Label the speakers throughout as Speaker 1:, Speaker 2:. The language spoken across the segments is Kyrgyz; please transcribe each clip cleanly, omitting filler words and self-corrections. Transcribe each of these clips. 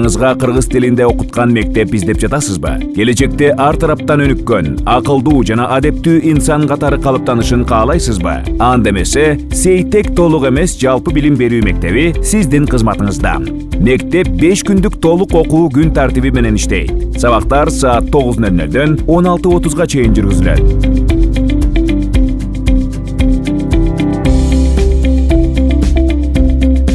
Speaker 1: Балаңызга кыргыз тилинде окуткан мектеп издеп жатасызбы? Келечекте ар тараптан өнүккөн, акылдуу жана адептүү инсан катары калыптанышын каалайсызбы? Анда эмесе, Сейтек толук эмес жалпы билим берүү мектеби сиздин кызматыңызда. Мектеп 5 күндүк толук окуу күн тартиби менен иштейт. Сабактар саат 9:00-дөн 16:30-га чейин жүргүзүлөт.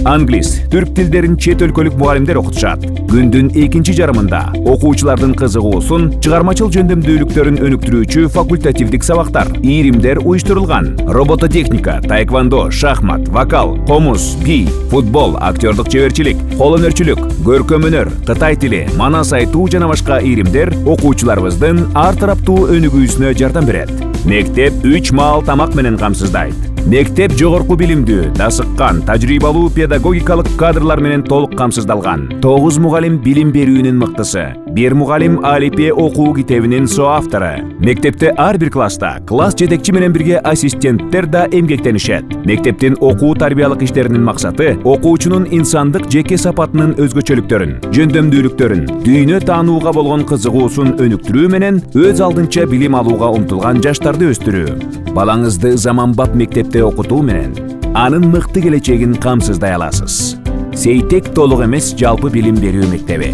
Speaker 1: Англис, түрк тилдерин чет өлкөлүк мугалимдер окутушат. Күндүн экинчи жарымында окуучулардын кызыгуусун, чыгармачыл жөндөмдүүлүктөрүн өнүктүрүүчү факультативдик сабактар, ийримдер уюштурулган. Робототехника, таэквондо, шахмат, вокал, комуз, би, футбол, актёрдук чеберчилик, кол өнөрчүлүк, көркөм өнөр, кытай тили, манас айтуу жана башка ийримдер окуучуларыбыздын ар тараптуу өнүгүүсүнө жардам берет. Мектеп 3 маал тамак менен камсыздайт. Мектеп жогорку билимдүү, дасыккан, тажрыйбалуу педагогикалык кадрлар менен толук камсыздалган. 9 мугалим билим берүүнүн мыктысы. 1 мугалим алипе окуу китебинин соавтору. Мектепте ар бир класста класс жетекчи менен бирге ассистенттер да эмгектенишет. Мектептин окуу тарбиялык иштеринин максаты окуучунун инсандык жеке сапатынын өзгөчөлүктөрүн, жөндөмдүүлүктөрүн, дүйнө таанууга болгон кызыгуусун өнүктүрүү менен өз алдынча билим алууга умтулган жаштарды өстүрүү. Балаңызды заманбап мектепте окутуу менен анын мыкты келечегин камсыздай аласыз. Сейтек толук эмес жалпы билим берүү мектеби.